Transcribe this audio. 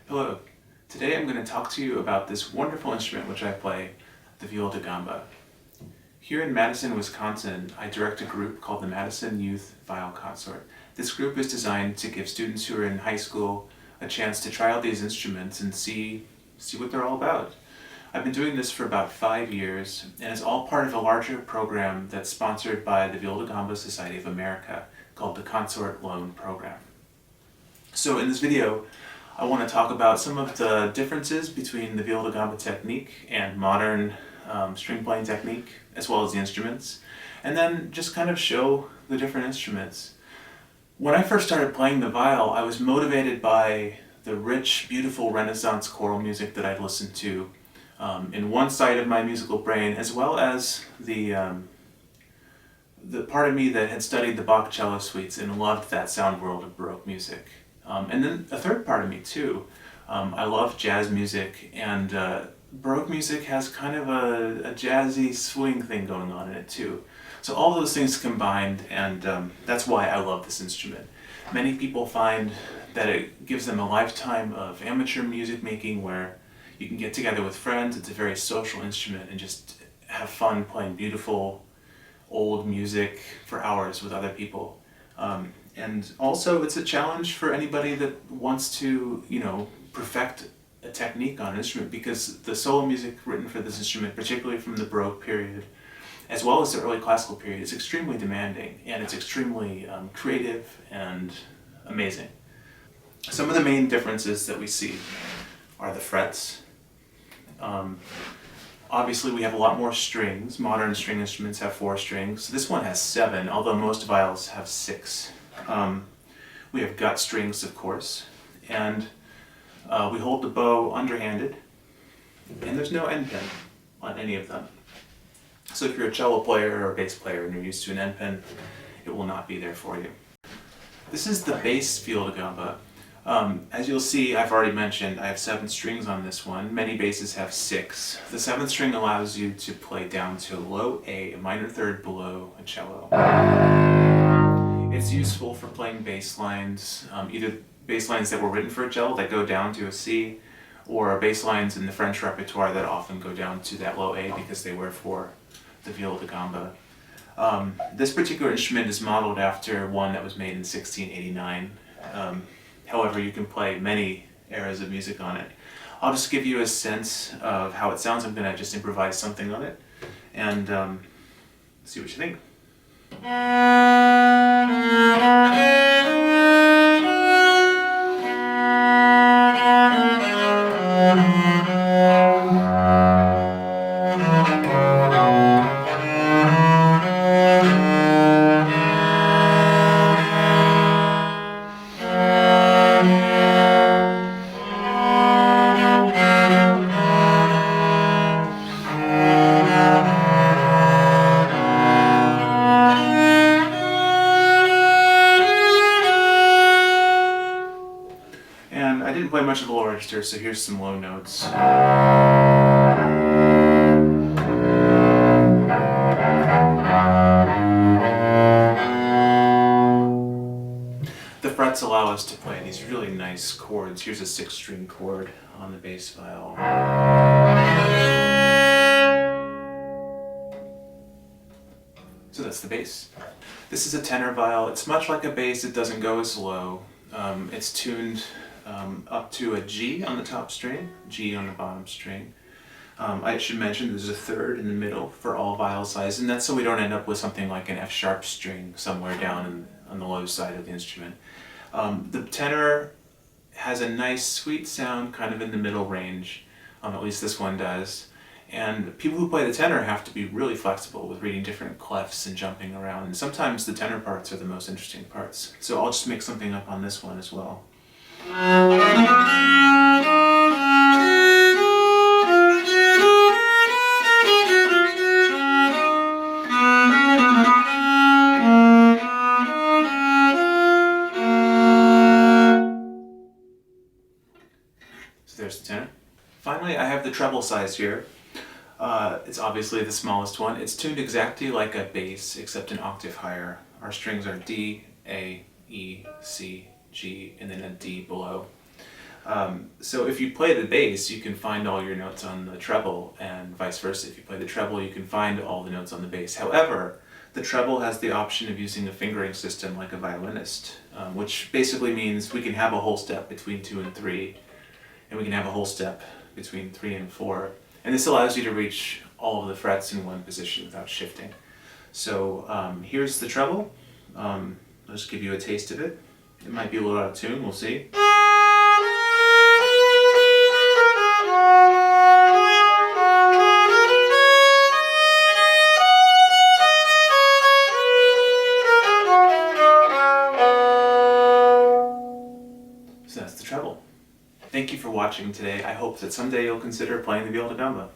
Hello. Today I'm going to talk to you about this wonderful instrument which I play, the viola da gamba. Here in Madison, Wisconsin, I direct a group called the Madison Youth Viol Consort. This group is designed to give students who are in high school a chance to try out these instruments and see what they're all about. I've been doing this for about 5 years, and it's all part of a larger program that's sponsored by the Viola da Gamba Society of America called the Consort Loan Program. So in this video, I want to talk about some of the differences between the viola da gamba technique and modern string playing technique, as well as the instruments, and then just kind of show the different instruments. When I first started playing the viol, I was motivated by the rich, beautiful Renaissance choral music that I'd listened to in one side of my musical brain, as well as the part of me that had studied the Bach cello suites and loved that sound world of Baroque music. And then a third part of me too. I love jazz music, and Baroque music has kind of a jazzy swing thing going on in it too. So all those things combined, and that's why I love this instrument. Many people find that it gives them a lifetime of amateur music making where you can get together with friends. It's a very social instrument and just have fun playing beautiful old music for hours with other people. And also it's a challenge for anybody that wants to, perfect a technique on an instrument, because the solo music written for this instrument, particularly from the Baroque period, as well as the early classical period, is extremely demanding, and it's extremely creative and amazing. Some of the main differences that we see are the frets. Obviously we have a lot more strings. Modern string instruments have 4 strings. This one has 7, although most viols have 6. We have gut strings, of course, and we hold the bow underhanded, and there's no end pin on any of them. So if you're a cello player or a bass player and you're used to an end pin, it will not be there for you. This is the bass viola da gamba. As you'll see, I've already mentioned, I have 7 strings on this one. Many basses have 6. The 7th string allows you to play down to low A, a minor third below a cello. It's useful for playing bass lines, either bass lines that were written for a cello that go down to a C, or bass lines in the French repertoire that often go down to that low A because they were for the viola da gamba. This particular instrument is modeled after one that was made in 1689. However, you can play many eras of music on it. I'll just give you a sense of how it sounds. I'm going to just improvise something on it and see what you think. And I didn't play much of the low register, so here's some low notes. The frets allow us to play these really nice chords. Here's a 6-string chord on the bass viol. So that's the bass. This is a tenor viol. It's much like a bass, it doesn't go as low. It's tuned up to a G on the top string, G on the bottom string. I should mention there's a 3rd in the middle for all viol sizes, and that's so we don't end up with something like an F sharp string somewhere down on the low side of the instrument. The tenor has a nice sweet sound kind of in the middle range, at least this one does. And people who play the tenor have to be really flexible with reading different clefs and jumping around. And sometimes the tenor parts are the most interesting parts. So I'll just make something up on this one as well. So there's the tenor. Finally, I have the treble size here. It's obviously the smallest one. It's tuned exactly like a bass, except an octave higher. Our strings are D, A, E, C, G, and then a D below. So if you play the bass, you can find all your notes on the treble, and vice versa. If you play the treble, you can find all the notes on the bass. However, the treble has the option of using a fingering system like a violinist, which basically means we can have a whole step between 2 and 3, and we can have a whole step between 3 and 4. And this allows you to reach all of the frets in one position without shifting. So here's the treble. I'll just give you a taste of it. It might be a little out of tune, we'll see. So that's the treble. Thank you for watching today. I hope that someday you'll consider playing the viola da gamba.